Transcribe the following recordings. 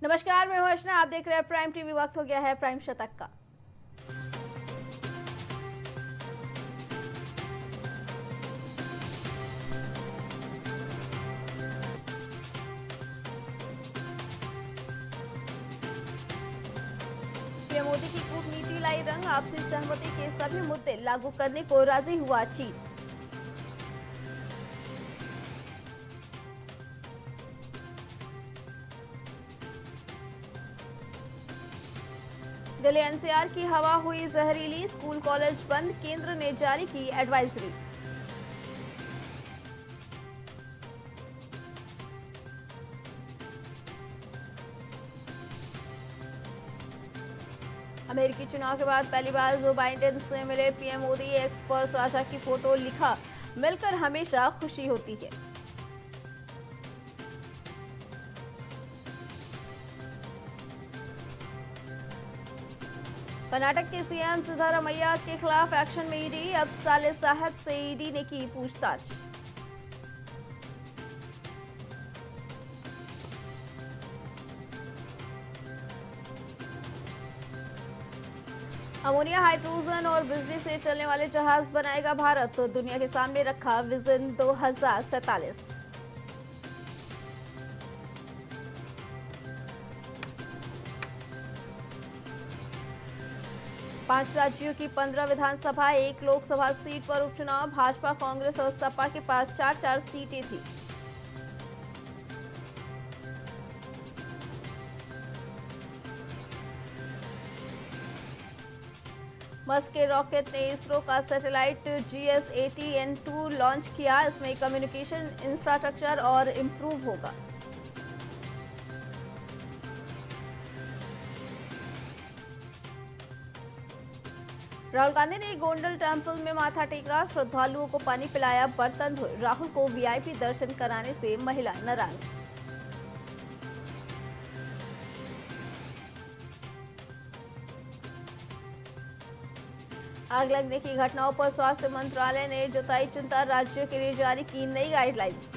नमस्कार, मैं हूं अर्चना। आप देख रहे हैं प्राइम टीवी। वक्त हो गया है प्राइम शतक का। पीएम मोदी की कूटनीति लाई रंग। आपसी सहमति के सभी मुद्दे लागू करने को राजी हुआ चीन। दिल्ली एनसीआर की हवा हुई जहरीली। स्कूल कॉलेज बंद। केंद्र ने जारी की एडवाइजरी। अमेरिकी चुनाव के बाद पहली बार जो बाइडेन से मिले पीएम मोदी। एक्स पर साझा की फोटो। लिखा, मिलकर हमेशा खुशी होती है। कर्नाटक के सीएम सिद्धारमैया के खिलाफ एक्शन में ईडी। अब साले साहब से ईडी ने की पूछताछ। अमोनिया, हाइड्रोजन और बिजली से चलने वाले जहाज बनाएगा भारत। तो दुनिया के सामने रखा विजन 2047। पांच राज्यों की 15 विधानसभा, एक लोकसभा सीट पर उपचुनाव। भाजपा, कांग्रेस और सपा के पास 4-4 सीटें थी। मस्क के रॉकेट ने इसरो का सैटेलाइट GS-80N2 लॉन्च किया। इसमें कम्युनिकेशन इंफ्रास्ट्रक्चर और इंप्रूव होगा। राहुल गांधी ने गोंडल टेम्पल में माथा टेका। श्रद्धालुओं को पानी पिलाया, बर्तन धोए। राहुल को वीआईपी दर्शन कराने से महिला नाराज। आग लगने की घटनाओं पर स्वास्थ्य मंत्रालय ने जताई चिंता। राज्यों के लिए जारी की नई गाइडलाइंस।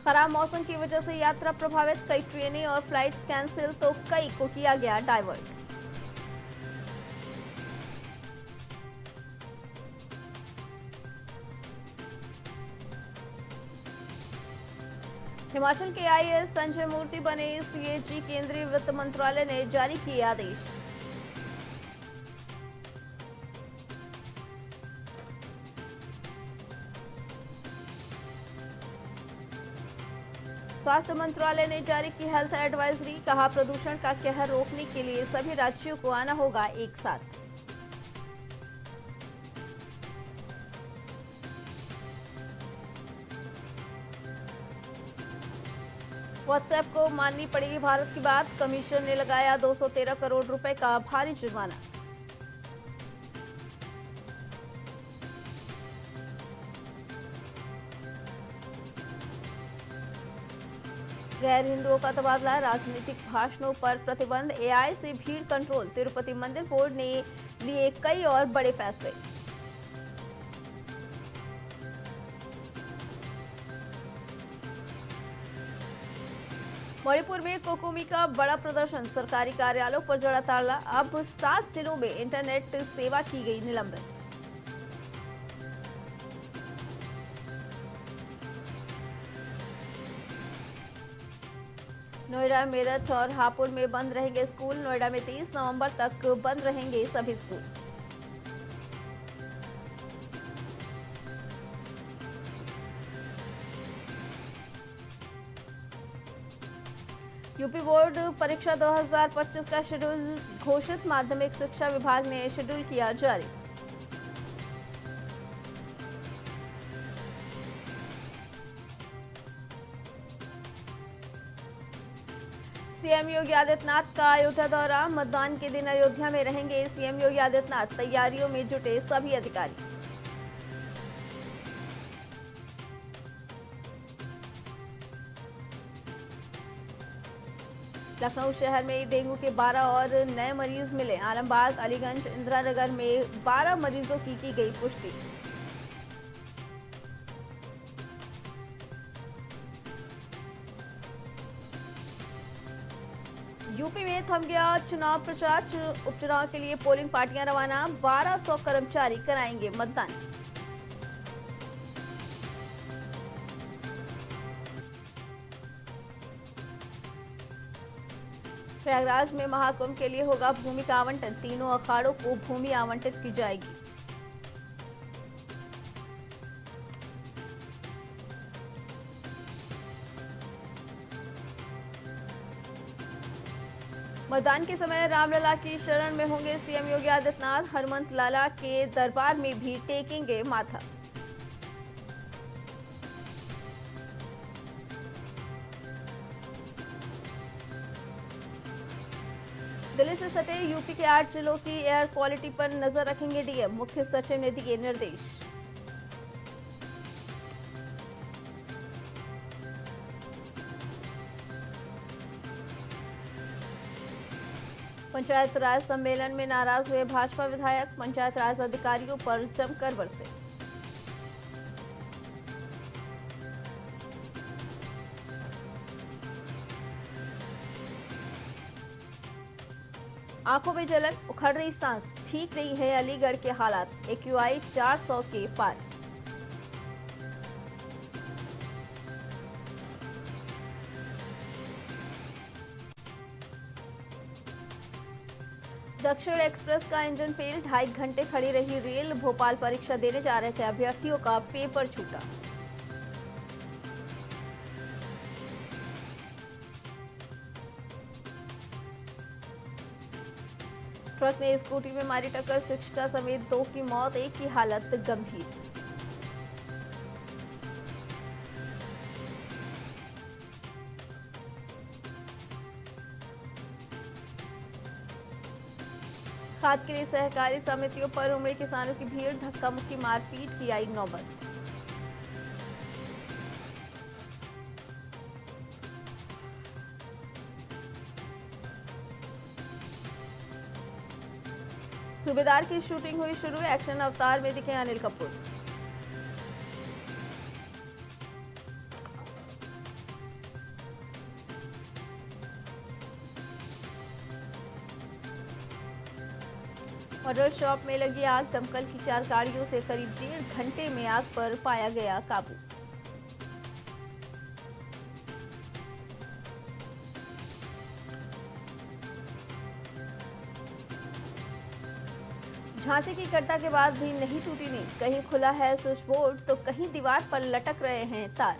खराब मौसम की वजह से यात्रा प्रभावित। कई ट्रेनें और फ्लाइट्स कैंसिल तो कई को किया गया डाइवर्ट। हिमाचल के आईएएस संजय मूर्ति बने सीएजी। केंद्रीय वित्त मंत्रालय ने जारी किए आदेश। स्वास्थ्य मंत्रालय ने जारी की हेल्थ एडवाइजरी। कहा, प्रदूषण का कहर रोकने के लिए सभी राज्यों को आना होगा एक साथ। व्हाट्सएप को माननी पड़ेगी भारत की बात। कमीशन ने लगाया 213 करोड़ रुपए का भारी जुर्माना। गैर हिंदुओं का तबादला। राजनीतिक भाषणों पर प्रतिबंध। एआई से भीड़ कंट्रोल। तिरुपति मंदिर बोर्ड ने लिए कई और बड़े फैसले। मणिपुर में कोकोमी का बड़ा प्रदर्शन। सरकारी कार्यालयों पर जड़ा ताला। अब 7 जिलों में इंटरनेट सेवा की गई निलंबित। नोएडा, मेरठ और हापुड़ में बंद रहेंगे स्कूल। नोएडा में 30 नवंबर तक बंद रहेंगे सभी स्कूल। यूपी बोर्ड परीक्षा 2025 का शेड्यूल घोषित। माध्यमिक शिक्षा विभाग ने शेड्यूल किया जारी। सीएम योगी आदित्यनाथ का अयोध्या दौरा। मतदान के दिन अयोध्या में रहेंगे सीएम योगी आदित्यनाथ। तैयारियों में जुटे सभी अधिकारी। लखनऊ शहर में डेंगू के 12 और नए मरीज मिले। आलमबाग, अलीगंज, इंदिरा नगर में 12 मरीजों की गई पुष्टि। यूपी में थम गया चुनाव प्रचार। उपचुनाव के लिए पोलिंग पार्टियां रवाना। 1200 कर्मचारी कराएंगे मतदान। प्रयागराज में महाकुंभ के लिए होगा भूमि का आवंटन। तीनों अखाड़ों को भूमि आवंटित की जाएगी। मतदान के समय रामलला की शरण में होंगे सीएम योगी आदित्यनाथ। हनुमंत लाला के दरबार में भी टेकेंगे माथा। दिल्ली से सटे यूपी के 8 जिलों की एयर क्वालिटी पर नजर रखेंगे डीएम। मुख्य सचिव ने दिए निर्देश। पंचायत राज सम्मेलन में नाराज हुए भाजपा विधायक। पंचायत राज अधिकारियों पर जमकर बरसे। आंखों में जलन, उखड़ रही सांस, ठीक नहीं है अलीगढ़ के हालात। एक्यूआई 400 के पार। दक्षिण एक्सप्रेस का इंजन फेल, 2.5 घंटे खड़ी रही रेल। भोपाल परीक्षा देने जा रहे थे अभ्यर्थियों का पेपर छूटा। ट्रक ने स्कूटी में मारी टक्कर, शिक्षिका समेत 2 की मौत, एक की हालत गंभीर। खाद के लिए सहकारी समितियों पर उमड़ी किसानों की भीड़। धक्का मुक्की, मारपीट की आई नौबत। सूबेदार की शूटिंग हुई शुरू। एक्शन अवतार में दिखे अनिल कपूर। मॉडल शॉप में लगी आग। दमकल की 4 गाड़ियों से करीब 1.5 घंटे में आग पर पाया गया काबू। झांसी की घटना के बाद भी नहीं टूटी नींद। कहीं खुला है स्विच बोर्ड तो कहीं दीवार पर लटक रहे हैं तार।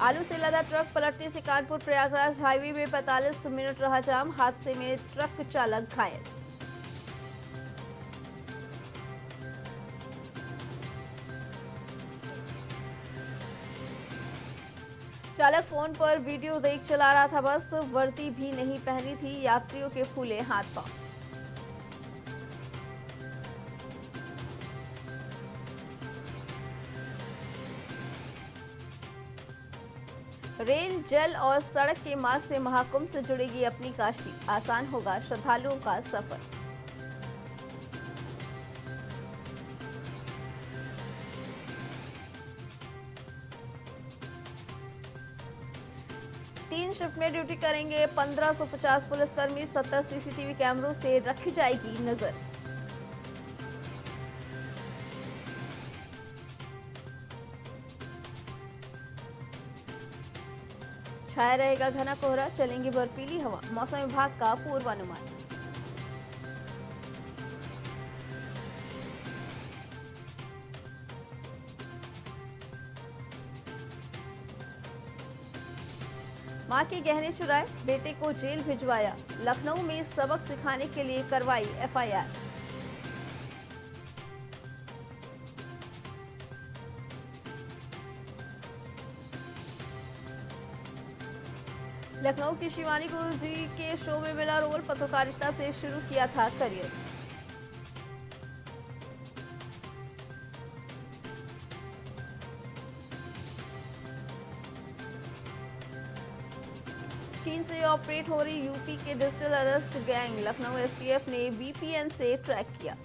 आलू से लदा ट्रक पलटने से कानपुर प्रयागराज हाईवे में 45 मिनट रहा जाम। हादसे में ट्रक चालक घायल। चालक फोन पर वीडियो देख चला रहा था बस। वर्दी भी नहीं पहनी थी। यात्रियों के फूले हाथ पांव। रेल, जल और सड़क के मार्ग से महाकुंभ से जुड़ेगी अपनी काशी। आसान होगा श्रद्धालुओं का सफर। तीन शिफ्ट में ड्यूटी करेंगे 1550 पुलिसकर्मी। 70 सीसीटीवी कैमरों से रखी जाएगी नजर। छाया रहेगा घना कोहरा, चलेंगी बर्फीली हवा। मौसम विभाग का पूर्वानुमान। मां के गहने चुराए, बेटे को जेल भिजवाया। लखनऊ में सबक सिखाने के लिए करवाई एफआईआर। लखनऊ की शिवानी को जी के शो में मिला रोल। पत्रकारिता से शुरू किया था करियर। चीन से ऑपरेट हो रही यूपी के digital arrest gang Lucknow STF ने वीपीएन से ट्रैक किया।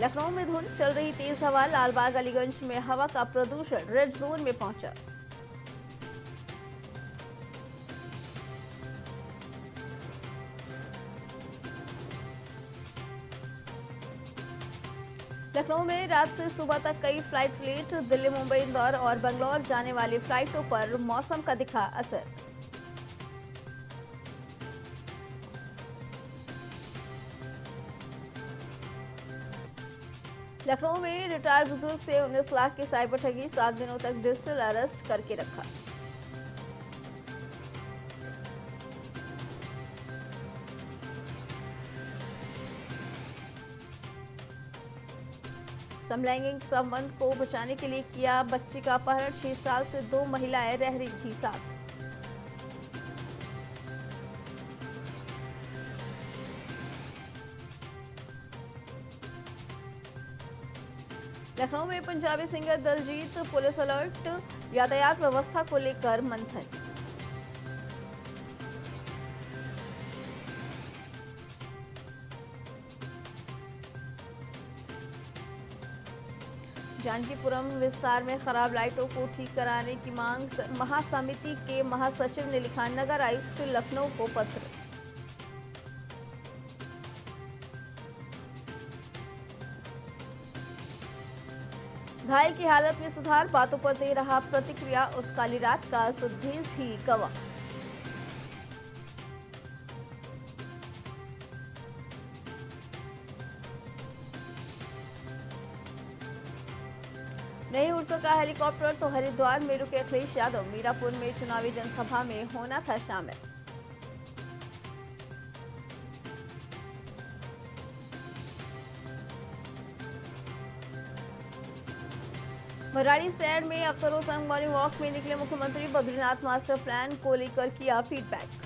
लखनऊ में धुंध, चल रही तेज हवा, लालबाग अलीगंज में हवा का प्रदूषण रेड जोन में पहुंचा। लखनऊ में रात से सुबह तक कई फ्लाइट लेट, दिल्ली, मुंबई, इंदौर और बेंगलोर जाने वाली फ्लाइटों पर मौसम का दिखा असर। लखनऊ में रिटायर्ड बुजुर्ग से 19 लाख की साइबर ठगी, 7 दिनों तक डिजिटल अरेस्ट करके रखा। समलैंगिक संबंध को बचाने के लिए किया बच्ची का अपहरण, 6 साल से 2 महिलाएं रह रही थी साथ। लखनऊ में Punjabi singer Diljit, police alert, यातायात व्यवस्था को लेकर मंथन। जानकीपुरम विस्तार में खराब लाइटों को ठीक कराने की मांग, महासमिति के महासचिव ने लिखा नगर आयुक्त लखनऊ को पत्र। घायल की हालत में सुधार, बातों पर दे रहा प्रतिक्रिया, उस काली रात का सुधीर ही गवाह। नहीं उड़ सका हेलीकॉप्टर तो हरिद्वार में रुके अखिलेश यादव, मीरापुर में चुनावी जनसभा में होना था शामिल। मराड़ी सैड में अफसरों संग मॉर्निंग वॉक में निकले मुख्यमंत्री, बद्रीनाथ मास्टर प्लान को लेकर किया फीडबैक।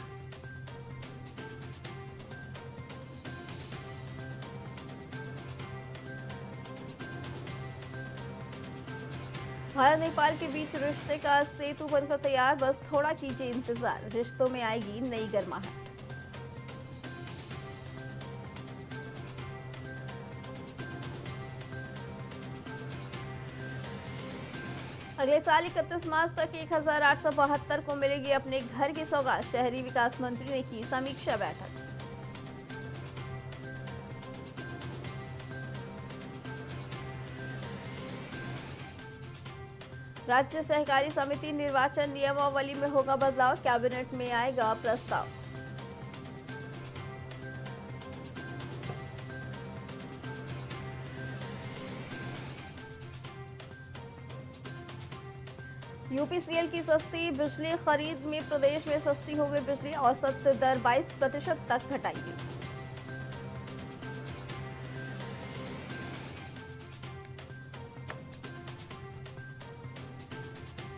भारत नेपाल के बीच रिश्ते का सेतु बनकर तैयार, बस थोड़ा कीजिए इंतजार, रिश्तों में आएगी नई गर्माहट। अगले साल 31 मार्च तक 1872 को मिलेगी अपने घर की सौगात, शहरी विकास मंत्री ने की समीक्षा बैठक। राज्य सहकारी समिति निर्वाचन नियमावली में होगा बदलाव, कैबिनेट में आएगा प्रस्ताव। यूपीसीएल की सस्ती बिजली खरीद में प्रदेश में सस्ती हो गई बिजली, औसत दर 22% तक घटाई।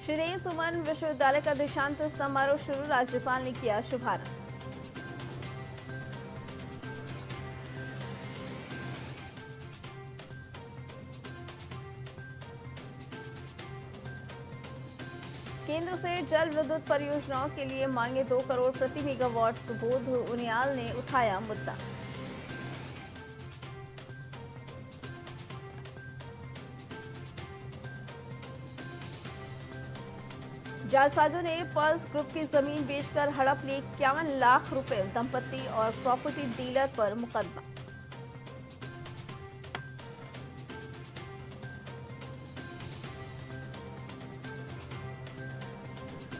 श्री सुमन विश्वविद्यालय का दीक्षांत समारोह शुरू, राज्यपाल ने किया शुभारंभ। केंद्र से जल विद्युत परियोजनाओं के लिए मांगे 2 करोड़ प्रति मेगावाट, सुबोध उनियाल ने उठाया मुद्दा। जालसाजों ने पर्ल्स ग्रुप की जमीन बेचकर हड़प लिए 51 लाख रुपए, दंपति और प्रॉपर्टी डीलर पर मुकदमा।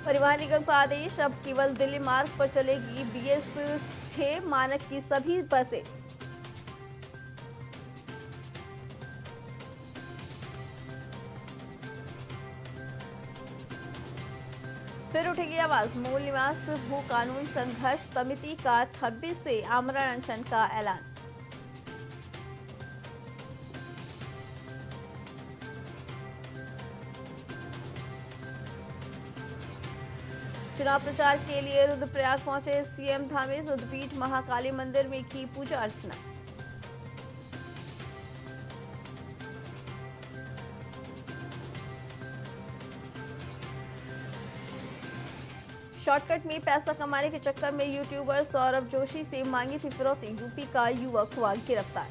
परिवहन निगम का आदेश, अब केवल दिल्ली मार्ग पर चलेगी BS6 मानक की सभी बसें। फिर उठेगी आवाज, मूल निवास भू कानून संघर्ष समिति का 26 से आमरण अनशन का ऐलान। चुनाव प्रचार के लिए रुद्रप्रयाग पहुंचे सीएम धामी, रुद्रपीठ महाकाली मंदिर में की पूजा अर्चना। शॉर्टकट में पैसा कमाने के चक्कर में यूट्यूबर सौरभ जोशी से मांगी थी फिरौती, यूपी का युवक हुआ गिरफ्तार।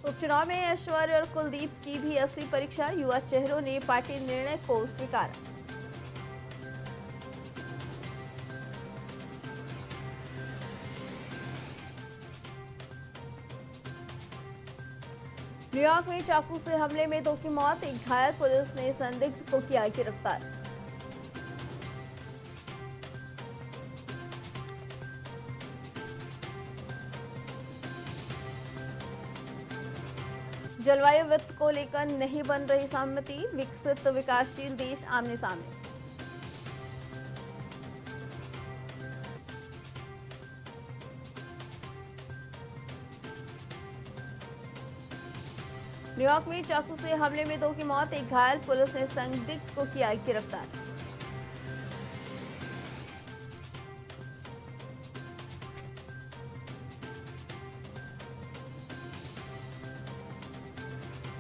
उपचुनाव में ऐश्वर्य और कुलदीप की भी असली परीक्षा, युवा चेहरों ने पार्टी निर्णय को स्वीकारा। न्यूयॉर्क में चाकू से हमले में 2 की मौत, 1 घायल, पुलिस ने संदिग्ध को किया गिरफ्तार। जलवायु वित्त को लेकर नहीं बन रही सहमति, विकसित विकासशील देश आमने सामने। न्यूयॉर्क में चाकू से हमले में 2 की मौत, 1 घायल, पुलिस ने संदिग्ध को किया गिरफ्तार।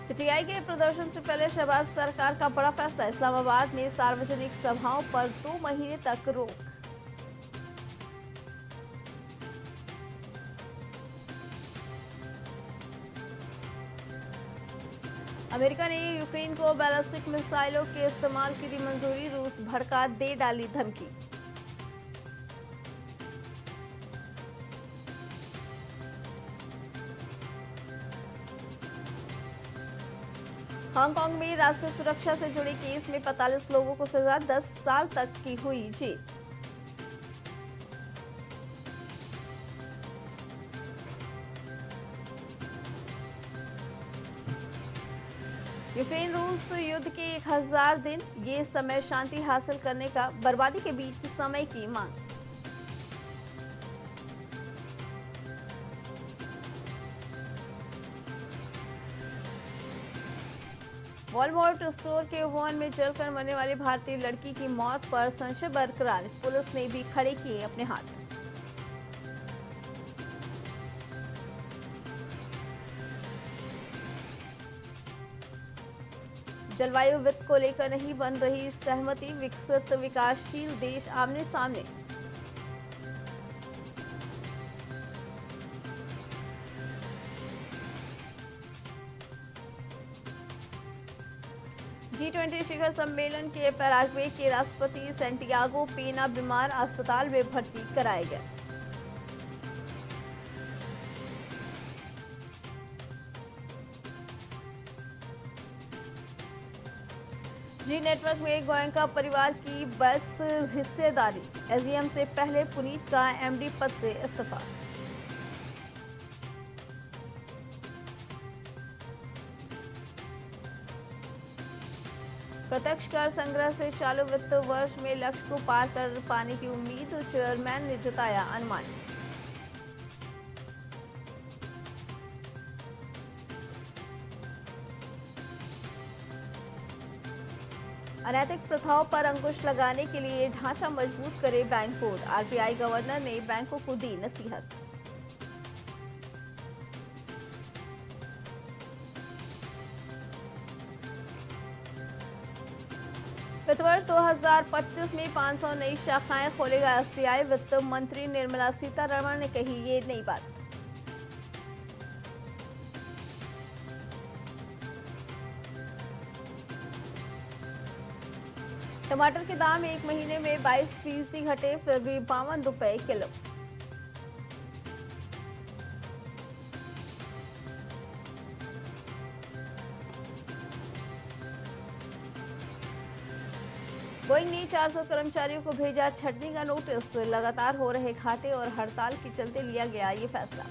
पीटीआई के प्रदर्शन से पहले शहबाज सरकार का बड़ा फैसला, इस्लामाबाद में सार्वजनिक सभाओं पर 2 महीने तक रोक। अमेरिका ने यूक्रेन को बैलिस्टिक मिसाइलों के इस्तेमाल की दी मंजूरी, रूस भड़का दे डाली धमकी। हांगकांग में राष्ट्रीय सुरक्षा से जुड़े केस में 45 लोगों को सजा, 10 साल तक की हुई जेल। यूक्रेन रूस युद्ध के 1000 दिन, ये समय शांति हासिल करने का, बर्बादी के बीच समय की मांग। वॉलमार्ट स्टोर के ओवन में जलकर मरने वाली भारतीय लड़की की मौत पर संशय बरकरार, पुलिस ने भी खड़े किए अपने हाथ। जलवायु वित्त को लेकर नहीं बन रही सहमति, विकसित विकासशील देश आमने सामने। G20 शिखर सम्मेलन के पैराग्वे के राष्ट्रपति सैंटियागो पेना बीमार, अस्पताल में भर्ती कराए गए। जी नेटवर्क में गोयनका परिवार की बस हिस्सेदारी, एजीएम से पहले पुनीत का एमडी पद से इस्तीफा। प्रत्यक्ष कर संग्रह से चालू वित्त वर्ष में लक्ष्य को पार कर पाने की उम्मीद, चेयरमैन ने जताया अनुमान। अनैतिक प्रथाओं पर अंकुश लगाने के लिए ढांचा मजबूत करे बैंक बोर्ड, आरबीआई गवर्नर ने बैंकों को दी नसीहत। वित्त वर्ष 2025 में 500 नई शाखाएं खोलेगा एसबीआई, वित्त मंत्री निर्मला सीतारमण ने कही ये नई बात। टमाटर के दाम एक महीने में 22% घटे, फिर भी 52 रुपए किलो। बोइंग ने 400 कर्मचारियों को भेजा छटनी का नोटिस, लगातार हो रहे घाटे और हड़ताल के चलते लिया गया ये फैसला।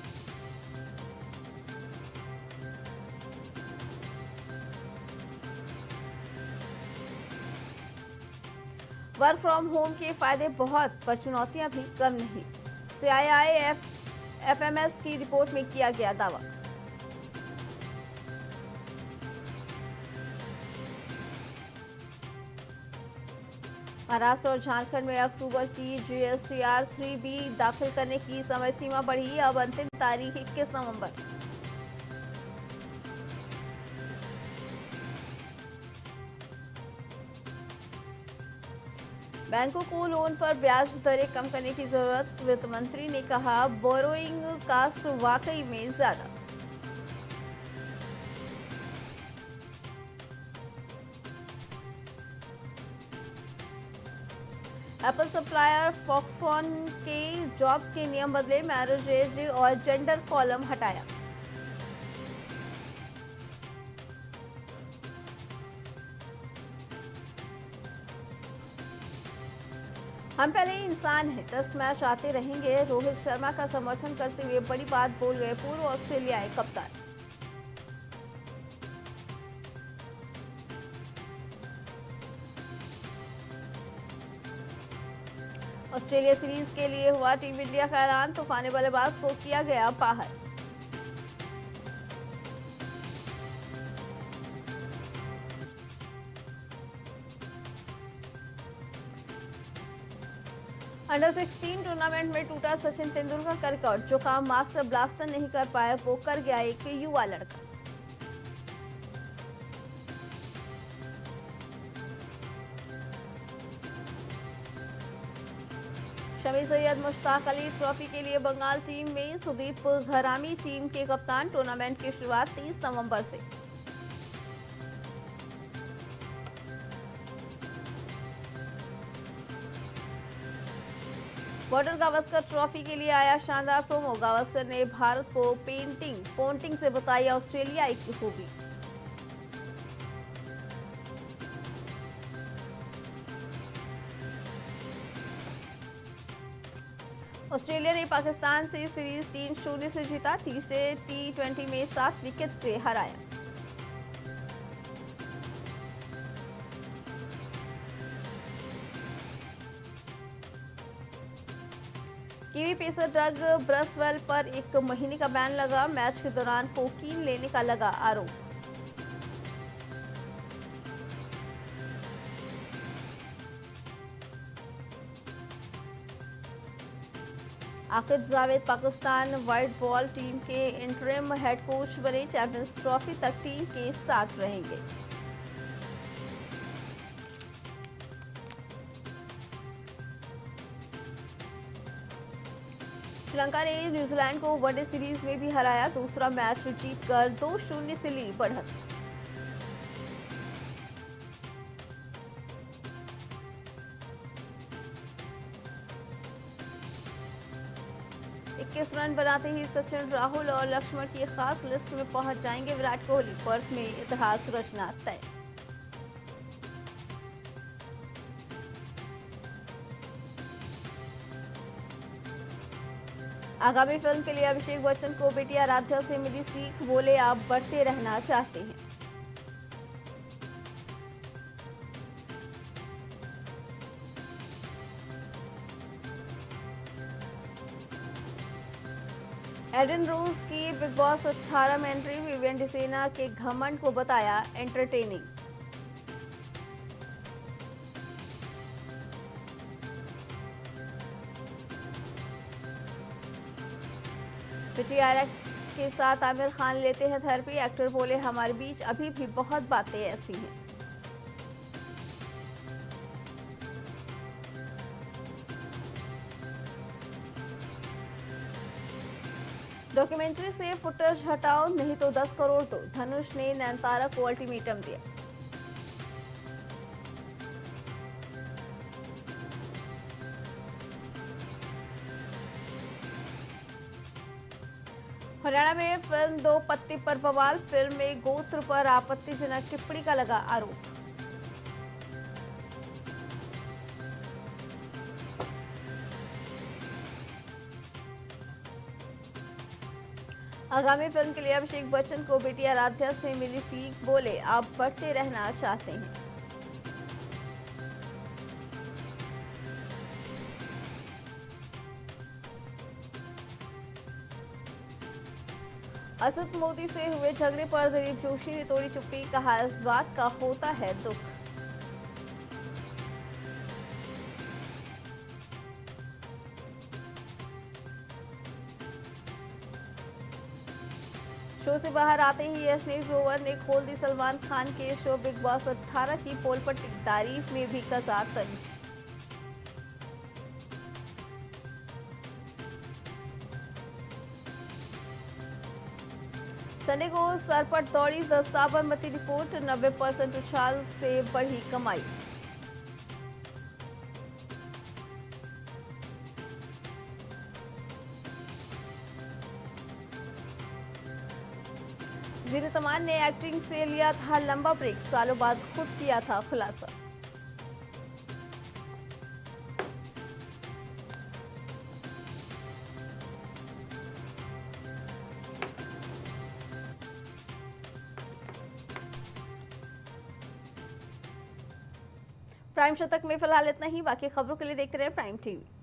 वर्क फ्रॉम होम के फायदे बहुत, पर चुनौतियां भी कम नहीं, सीआईआई एफएमएस की रिपोर्ट में किया गया दावा। महाराष्ट्र और झारखंड में अक्टूबर की जीएसटीआर 3B दाखिल करने की समय सीमा बढ़ी, अब अंतिम तारीख 21 नवंबर। बैंकों को लोन पर ब्याज दरें कम करने की जरूरत, वित्त मंत्री ने कहा। बोरोइंग कास्ट वाकई में ज्यादा। एप्पल सप्लायर फॉक्सकॉन के जॉब्स के नियम बदले, मैरिज एज और जेंडर कॉलम हटाया। हम पहले ही इंसान हैं, 10 मैच आते रहेंगे, रोहित शर्मा का समर्थन करते हुए बड़ी बात बोल गए पूर्व ऑस्ट्रेलियाई कप्तान। ऑस्ट्रेलिया सीरीज के लिए हुआ टीम इंडिया का ऐलान, तूफानी बल्लेबाज को किया गया बाहर। अंडर 16 टूर्नामेंट में टूटा सचिन तेंदुलकर का रिकॉर्ड, जो काम मास्टर ब्लास्टर नहीं कर पाया वो कर गया एक युवा लड़का। शमी सैयद मुश्ताक अली ट्रॉफी के लिए बंगाल टीम में, सुदीप घरामी टीम के कप्तान। टूर्नामेंट की शुरुआत 30 नवंबर से। बॉर्डर गावस्कर ट्रॉफी के लिए आया शानदार प्रोमो, गावस्कर ने भारत को पोंटिंग से बताई ऑस्ट्रेलिया की खूबी। ऑस्ट्रेलिया ने पाकिस्तान से सीरीज 3-0 से जीता, तीसरे T20 में 7 विकेट से हराया। कीवी पेसर डग ब्रसवेल पर 1 महीने का बैन लगा, मैच के दौरान कोकीन लेने का लगा आरोप। Aqib Javed Pakistan white ball team के इंटरिम हेड कोच बने, चैंपियंस ट्रॉफी तक टीम के साथ रहेंगे। श्रीलंका ने न्यूजीलैंड को वनडे सीरीज में भी हराया, दूसरा मैच जीतकर 2-0 से ली बढ़त। इक्कीस रन बनाते ही सचिन, राहुल और लक्ष्मण की खास लिस्ट में पहुंच जाएंगे विराट कोहली, पर्थ में इतिहास रचना तय। आगामी फिल्म के लिए अभिषेक बच्चन को बेटी आराध्या से मिली सीख, बोले आप बढ़ते रहना चाहते हैं। एडन रोज की बिग बॉस 18 में एंट्री, विवियन डिसेना के घमंड को बताया एंटरटेनिंग। पिटी आयरैक्स के साथ आमिर खान लेते हैं थेरेपी, एक्टर बोले हमारे बीच अभी भी बहुत बातें ऐसी हैं। डॉक्यूमेंट्री से फुटेज हटाओ नहीं तो 10 करोड़ दो, धनुष ने नयनतारा को अल्टीमेटम दिया। हरियाणा में फिल्म दो पत्ती पर बवाल, फिल्म में गोत्र पर आपत्तिजनक टिप्पणी का लगा आरोप। आगामी फिल्म के लिए अभिषेक बच्चन को बेटी आराध्या से मिली सीख, बोले आप बढ़ते रहना चाहते हैं। असद मोदी से हुए झगड़े पर दिलीप जोशी ने तोड़ी चुप्पी, कहा इस बात का होता है दुख। शो से बाहर आते ही यशनी ग्रोवर ने खोल दी सलमान खान के शो बिग बॉस 18 की पोल पट्टी, तारीफ में भी कसा तंज। संडे को सर पर दौड़ी द साबरमती रिपोर्ट, 90% उछाल से बढ़ी कमाई। ज़ीनत तमान ने एक्टिंग से लिया था लंबा ब्रेक, सालों बाद खुद किया था खुलासा। प्राइम शतक में फिलहाल इतना ही। बाकी खबरों के लिए देखते रहे प्राइम टीवी।